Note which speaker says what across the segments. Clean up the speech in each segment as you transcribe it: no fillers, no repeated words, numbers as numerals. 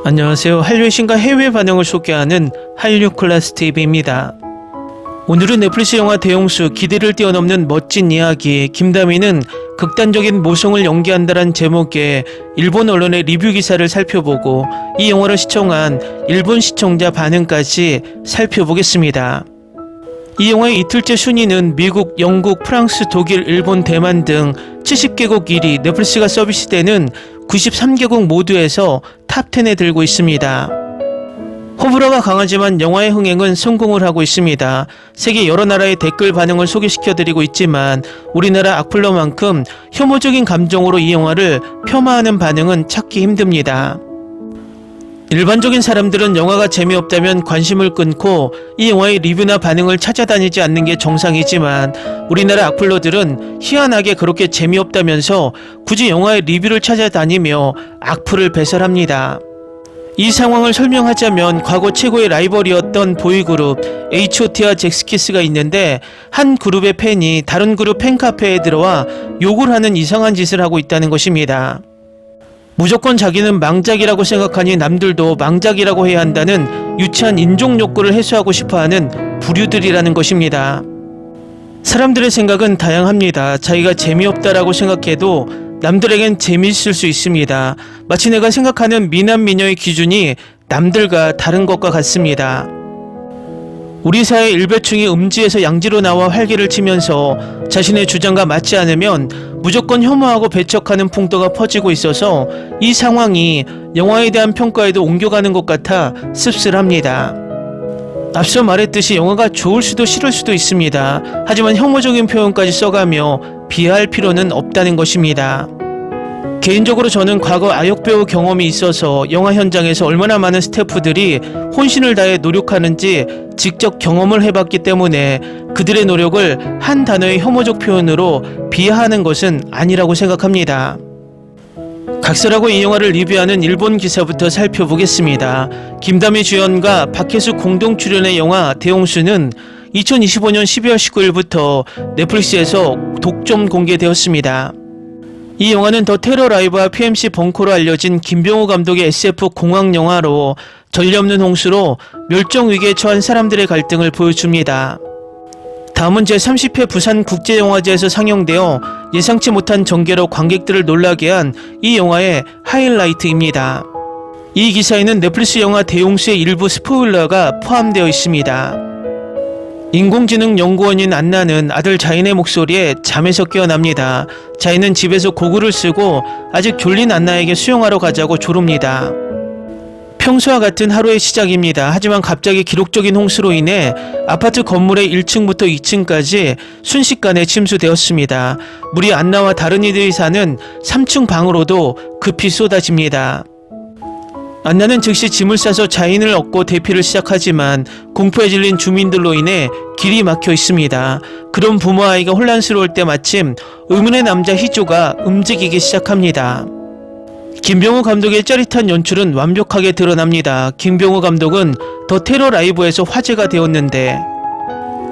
Speaker 1: 안녕하세요. 한류의 신과 해외 반응을 소개하는 한류클래스TV입니다. 오늘은 넷플릭스 영화 대용수 기대를 뛰어넘는 멋진 이야기, 김다미는 극단적인 모성을 연기한다란 제목의 일본 언론의 리뷰 기사를 살펴보고 이 영화를 시청한 일본 시청자 반응까지 살펴보겠습니다. 이 영화의 이틀째 순위는 미국, 영국, 프랑스, 독일, 일본, 대만 등 70개국 1위, 넷플릭스가 서비스되는 93개국 모두에서 탑10에 들고 있습니다. 호불호가 강하지만 영화의 흥행은 성공을 하고 있습니다. 세계 여러 나라의 댓글 반응을 소개시켜드리고 있지만 우리나라 악플러만큼 혐오적인 감정으로 이 영화를 폄하하는 반응은 찾기 힘듭니다. 일반적인 사람들은 영화가 재미없다면 관심을 끊고 이 영화의 리뷰나 반응을 찾아다니지 않는 게 정상이지만 우리나라 악플러들은 희한하게 그렇게 재미없다면서 굳이 영화의 리뷰를 찾아다니며 악플을 배설합니다. 이 상황을 설명하자면 과거 최고의 라이벌이었던 보이그룹 H.O.T와 잭스키스가 있는데 한 그룹의 팬이 다른 그룹 팬카페에 들어와 욕을 하는 이상한 짓을 하고 있다는 것입니다. 무조건 자기는 망작이라고 생각하니 남들도 망작이라고 해야 한다는 유치한 인종 욕구를 해소하고 싶어하는 부류들이라는 것입니다. 사람들의 생각은 다양합니다. 자기가 재미없다라고 생각해도 남들에겐 재미있을 수 있습니다. 마치 내가 생각하는 미남 미녀의 기준이 남들과 다른 것과 같습니다. 우리 사회 일배충이 음지에서 양지로 나와 활개를 치면서 자신의 주장과 맞지 않으면 무조건 혐오하고 배척하는 풍토가 퍼지고 있어서 이 상황이 영화에 대한 평가에도 옮겨가는 것 같아 씁쓸합니다. 앞서 말했듯이 영화가 좋을 수도 싫을 수도 있습니다. 하지만 혐오적인 표현까지 써가며 비하할 필요는 없다는 것입니다. 개인적으로 저는 과거 아역배우 경험이 있어서 영화 현장에서 얼마나 많은 스태프들이 혼신을 다해 노력하는지 직접 경험을 해봤기 때문에 그들의 노력을 한 단어의 혐오적 표현으로 비하하는 것은 아니라고 생각합니다. 각설하고 이 영화를 리뷰하는 일본 기사부터 살펴보겠습니다. 김다미 주연과 박혜수 공동 출연의 영화 대용수는 2025년 12월 19일부터 넷플릭스에서 독점 공개되었습니다. 이 영화는 더 테러 라이브와 PMC 벙커로 알려진 김병호 감독의 SF 공황 영화로 전례 없는 홍수로 멸종 위기에 처한 사람들의 갈등을 보여줍니다. 다음은 제30회 부산국제영화제에서 상영되어 예상치 못한 전개로 관객들을 놀라게 한 이 영화의 하이라이트입니다. 이 기사에는 넷플릭스 영화 대용수의 일부 스포일러가 포함되어 있습니다. 인공지능 연구원인 안나는 아들 자인의 목소리에 잠에서 깨어납니다. 자인은 집에서 고글을 쓰고 아직 졸린 안나에게 수영하러 가자고 조릅니다. 평소와 같은 하루의 시작입니다. 하지만 갑자기 기록적인 홍수로 인해 아파트 건물의 1층부터 2층까지 순식간에 침수되었습니다. 물이 안나와 다른 이들이 사는 3층 방으로도 급히 쏟아집니다. 안나는 즉시 짐을 싸서 자인을 얻고 대피를 시작하지만 공포에 질린 주민들로 인해 길이 막혀 있습니다. 그런 부모아이가 혼란스러울 때 마침 의문의 남자 희조가 움직이기 시작합니다. 김병호 감독의 짜릿한 연출은 완벽하게 드러납니다. 김병호 감독은 더 테러 라이브에서 화제가 되었는데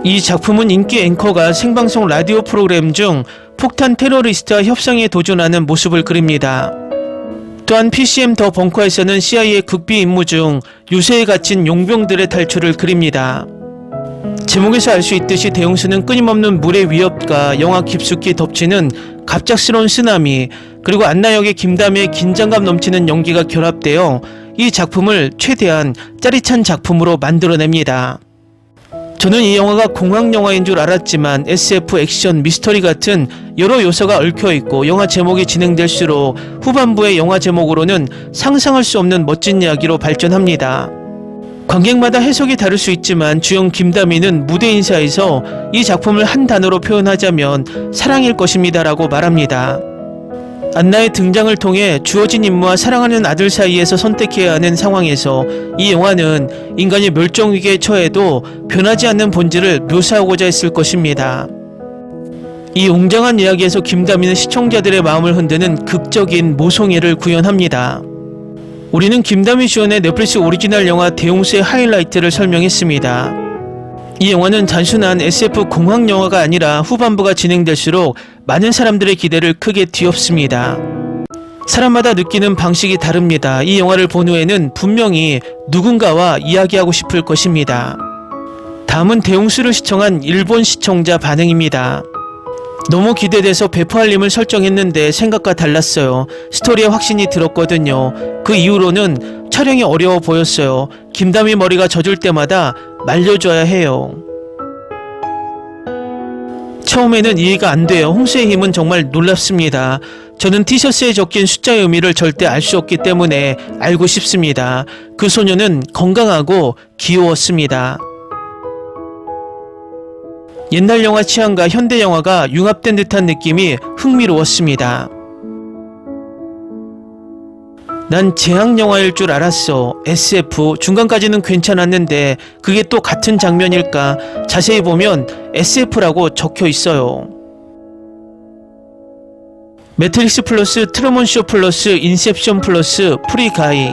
Speaker 1: 이 작품은 인기 앵커가 생방송 라디오 프로그램 중 폭탄 테러리스트와 협상에 도전하는 모습을 그립니다. 또한 PCM 더 벙커에서는 CIA 극비 임무 중 유세에 갇힌 용병들의 탈출을 그립니다. 제목에서 알 수 있듯이 대용수는 끊임없는 물의 위협과 영화 깊숙이 덮치는 갑작스러운 쓰나미, 그리고 안나 역의 김다미의 긴장감 넘치는 연기가 결합되어 이 작품을 최대한 짜릿한 작품으로 만들어냅니다. 저는 이 영화가 공황 영화인 줄 알았지만 SF, 액션, 미스터리 같은 여러 요소가 얽혀있고 영화 제목이 진행될수록 후반부의 영화 제목으로는 상상할 수 없는 멋진 이야기로 발전합니다. 관객마다 해석이 다를 수 있지만 주연 김다미는 무대 인사에서 이 작품을 한 단어로 표현하자면 사랑일 것입니다 라고 말합니다. 안나의 등장을 통해 주어진 임무와 사랑하는 아들 사이에서 선택해야 하는 상황에서 이 영화는 인간이 멸종위기에 처해도 변하지 않는 본질을 묘사하고자 했을 것입니다. 이 웅장한 이야기에서 김다미는 시청자들의 마음을 흔드는 극적인 모성애를 구현합니다. 우리는 김다미 주연의 넷플릭스 오리지널 영화 대용수의 하이라이트를 설명했습니다. 이 영화는 단순한 SF 공황 영화가 아니라 후반부가 진행될수록 많은 사람들의 기대를 크게 뒤엎습니다. 사람마다 느끼는 방식이 다릅니다. 이 영화를 본 후에는 분명히 누군가와 이야기하고 싶을 것입니다. 다음은 대홍수를 시청한 일본 시청자 반응입니다. 너무 기대돼서 배포알림을 설정했는데 생각과 달랐어요. 스토리에 확신이 들었거든요. 그 이후로는 촬영이 어려워 보였어요. 김다미 머리가 젖을 때마다 말려줘야 해요. 처음에는 이해가 안 돼요. 홍수의 힘은 정말 놀랍습니다. 저는 티셔츠에 적힌 숫자의 의미를 절대 알 수 없기 때문에 알고 싶습니다. 그 소녀는 건강하고 귀여웠습니다. 옛날 영화 취향과 현대 영화가 융합된 듯한 느낌이 흥미로웠습니다. 난 재앙 영화일 줄 알았어. SF 중간까지는 괜찮았는데 그게 또 같은 장면일까? 자세히 보면 SF라고 적혀 있어요. 매트릭스 플러스 트루먼 쇼 플러스 인셉션 플러스 프리가이.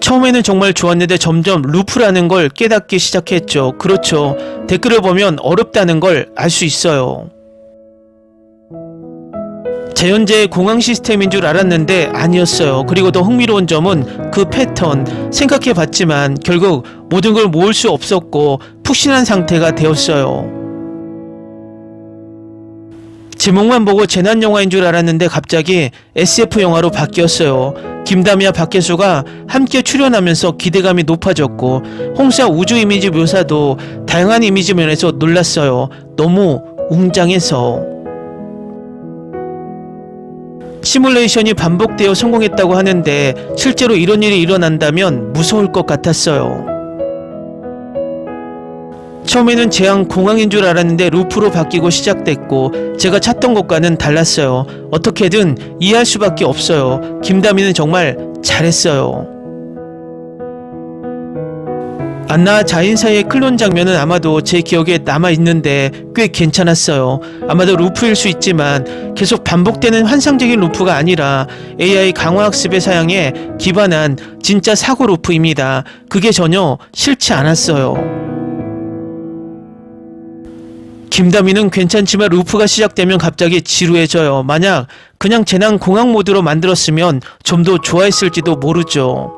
Speaker 1: 처음에는 정말 좋았는데 점점 루프라는 걸 깨닫기 시작했죠. 그렇죠. 댓글을 보면 어렵다는 걸 알 수 있어요. 자연재해 공항 시스템인 줄 알았는데 아니었어요. 그리고 더 흥미로운 점은 그 패턴. 생각해봤지만 결국 모든 걸 모을 수 없었고 푹신한 상태가 되었어요. 제목만 보고 재난영화인 줄 알았는데 갑자기 SF 영화로 바뀌었어요. 김다미와 박혜수가 함께 출연하면서 기대감이 높아졌고 홍사 우주 이미지 묘사도 다양한 이미지 면에서 놀랐어요. 너무 웅장해서. 시뮬레이션이 반복되어 성공했다고 하는데 실제로 이런 일이 일어난다면 무서울 것 같았어요. 처음에는 재앙 공항인 줄 알았는데 루프로 바뀌고 시작됐고 제가 찾던 것과는 달랐어요. 어떻게든 이해할 수밖에 없어요. 김다미는 정말 잘했어요. 안나와 자인 사이의 클론 장면은 아마도 제 기억에 남아있는데 꽤 괜찮았어요. 아마도 루프일 수 있지만 계속 반복되는 환상적인 루프가 아니라 AI 강화학습의 사양에 기반한 진짜 사고 루프입니다. 그게 전혀 싫지 않았어요. 김다미는 괜찮지만 루프가 시작되면 갑자기 지루해져요. 만약 그냥 재난 공항 모드로 만들었으면 좀 더 좋아했을지도 모르죠.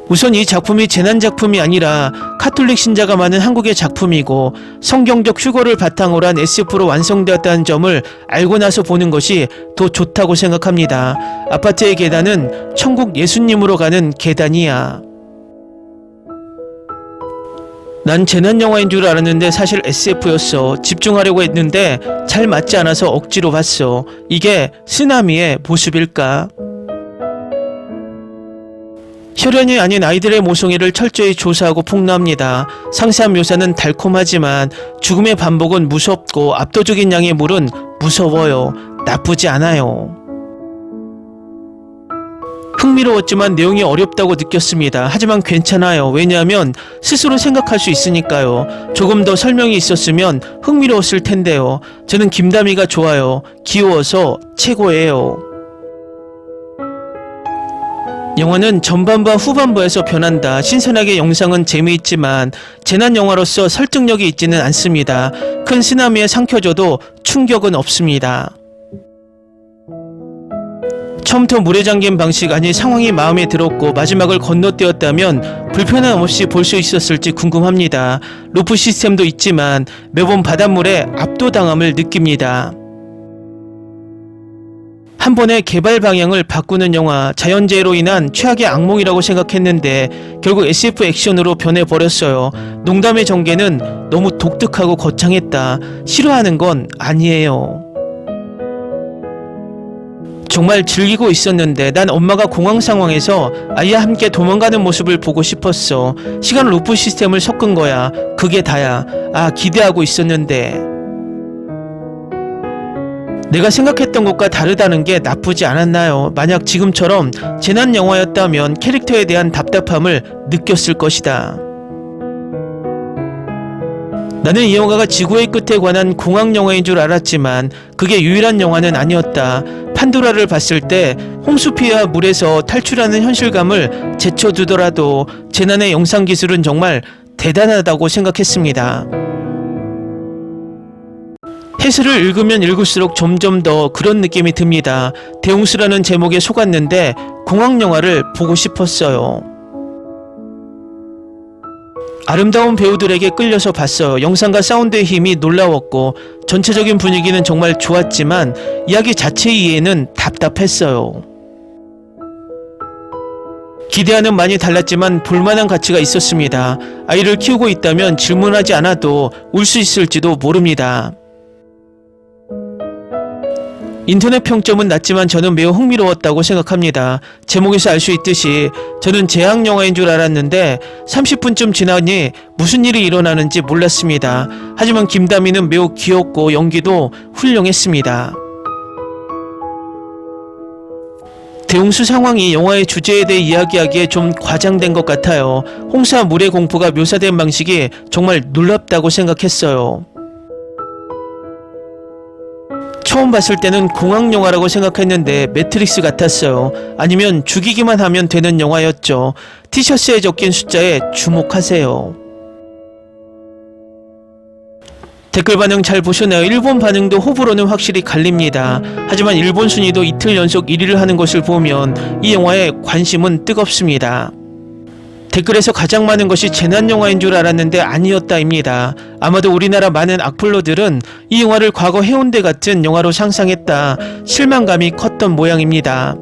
Speaker 1: 우선 이 작품이 재난 작품이 아니라 카톨릭 신자가 많은 한국의 작품이고 성경적 휴거를 바탕으로 한 SF로 완성되었다는 점을 알고 나서 보는 것이 더 좋다고 생각합니다. 아파트의 계단은 천국 예수님으로 가는 계단이야. 난 재난영화인 줄 알았는데 사실 SF였어. 집중하려고 했는데 잘 맞지 않아서 억지로 봤어. 이게 쓰나미의 모습일까? 혈연이 아닌 아이들의 모성애를 철저히 조사하고 폭로합니다. 상세한 묘사는 달콤하지만 죽음의 반복은 무섭고 압도적인 양의 물은 무서워요. 나쁘지 않아요. 흥미로웠지만 내용이 어렵다고 느꼈습니다. 하지만 괜찮아요. 왜냐하면 스스로 생각할 수 있으니까요. 조금 더 설명이 있었으면 흥미로웠을 텐데요. 저는 김다미가 좋아요. 귀여워서 최고예요. 영화는 전반부와 후반부에서 변한다. 신선하게 영상은 재미있지만 재난 영화로서 설득력이 있지는 않습니다. 큰 쓰나미에 삼켜져도 충격은 없습니다. 처음부터 물에 잠긴 방식 아니 상황이 마음에 들었고 마지막을 건너뛰었다면 불편함 없이 볼 수 있었을지 궁금합니다. 루프 시스템도 있지만 매번 바닷물에 압도당함을 느낍니다. 한 번에 개발 방향을 바꾸는 영화, 자연재해로 인한 최악의 악몽이라고 생각했는데 결국 SF 액션으로 변해버렸어요. 농담의 전개는 너무 독특하고 거창했다. 싫어하는 건 아니에요. 정말 즐기고 있었는데 난 엄마가 공황 상황에서 아이와 함께 도망가는 모습을 보고 싶었어. 시간 루프 시스템을 섞은 거야. 그게 다야. 아, 기대하고 있었는데. 내가 생각했던 것과 다르다는 게 나쁘지 않았나요? 만약 지금처럼 재난 영화였다면 캐릭터에 대한 답답함을 느꼈을 것이다. 나는 이 영화가 지구의 끝에 관한 공황 영화인 줄 알았지만 그게 유일한 영화는 아니었다. 판도라를 봤을 때 홍수 피해와 물에서 탈출하는 현실감을 제쳐두더라도 재난의 영상 기술은 정말 대단하다고 생각했습니다. 해설을 읽으면 읽을수록 점점 더 그런 느낌이 듭니다. 대홍수라는 제목에 속았는데 공황 영화를 보고 싶었어요. 아름다운 배우들에게 끌려서 봤어요. 영상과 사운드의 힘이 놀라웠고 전체적인 분위기는 정말 좋았지만 이야기 자체의 이해는 답답했어요. 기대와는 많이 달랐지만 볼만한 가치가 있었습니다. 아이를 키우고 있다면 질문하지 않아도 울 수 있을지도 모릅니다. 인터넷 평점은 낮지만 저는 매우 흥미로웠다고 생각합니다. 제목에서 알 수 있듯이 저는 재앙 영화인 줄 알았는데 30분쯤 지나니 무슨 일이 일어나는지 몰랐습니다. 하지만 김다미는 매우 귀엽고 연기도 훌륭했습니다. 대홍수 상황이 영화의 주제에 대해 이야기하기에 좀 과장된 것 같아요. 홍수와 물의 공포가 묘사된 방식이 정말 놀랍다고 생각했어요. 처음 봤을 때는 공황 영화라고 생각했는데 매트릭스 같았어요. 아니면 죽이기만 하면 되는 영화였죠. 티셔츠에 적힌 숫자에 주목하세요. 댓글 반응 잘 보셨나요? 일본 반응도 호불호는 확실히 갈립니다. 하지만 일본 순위도 이틀 연속 1위를 하는 것을 보면 이 영화에 관심은 뜨겁습니다. 댓글에서 가장 많은 것이 재난영화인 줄 알았는데 아니었다입니다. 아마도 우리나라 많은 악플러들은 이 영화를 과거 해운대 같은 영화로 상상했다. 실망감이 컸던 모양입니다.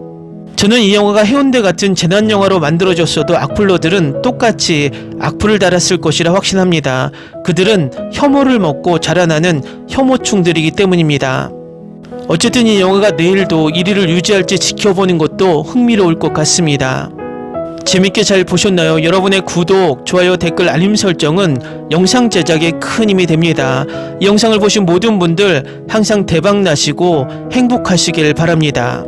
Speaker 1: 저는 이 영화가 해운대 같은 재난영화로 만들어졌어도 악플러들은 똑같이 악플을 달았을 것이라 확신합니다. 그들은 혐오를 먹고 자라나는 혐오충들이기 때문입니다. 어쨌든 이 영화가 내일도 1위를 유지할지 지켜보는 것도 흥미로울 것 같습니다. 재밌게 잘 보셨나요? 여러분의 구독, 좋아요, 댓글, 알림 설정은 영상 제작에 큰 힘이 됩니다. 이 영상을 보신 모든 분들 항상 대박 나시고 행복하시길 바랍니다.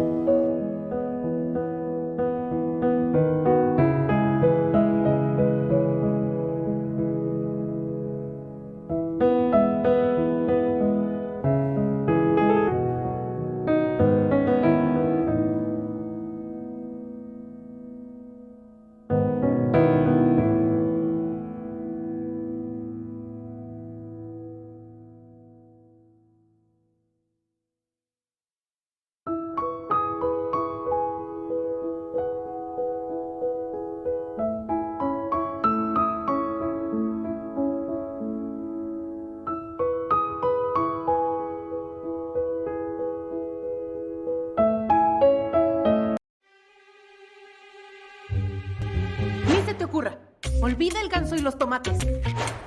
Speaker 2: Ni se te ocurra. Olvida el ganso y los tomates.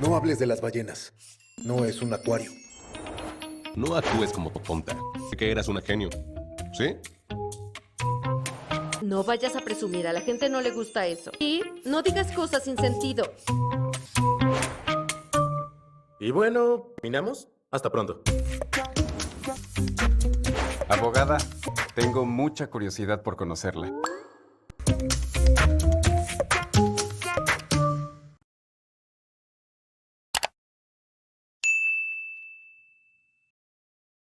Speaker 3: No hables de las ballenas. No es un acuario.
Speaker 4: No actúes como tonta. Que eras una genio. ¿Sí?
Speaker 5: No vayas a presumir, a la gente no le gusta eso. Y no digas cosas sin sentido.
Speaker 6: Y bueno, ¿terminamos? Hasta pronto.
Speaker 7: Abogada, tengo mucha curiosidad por conocerla.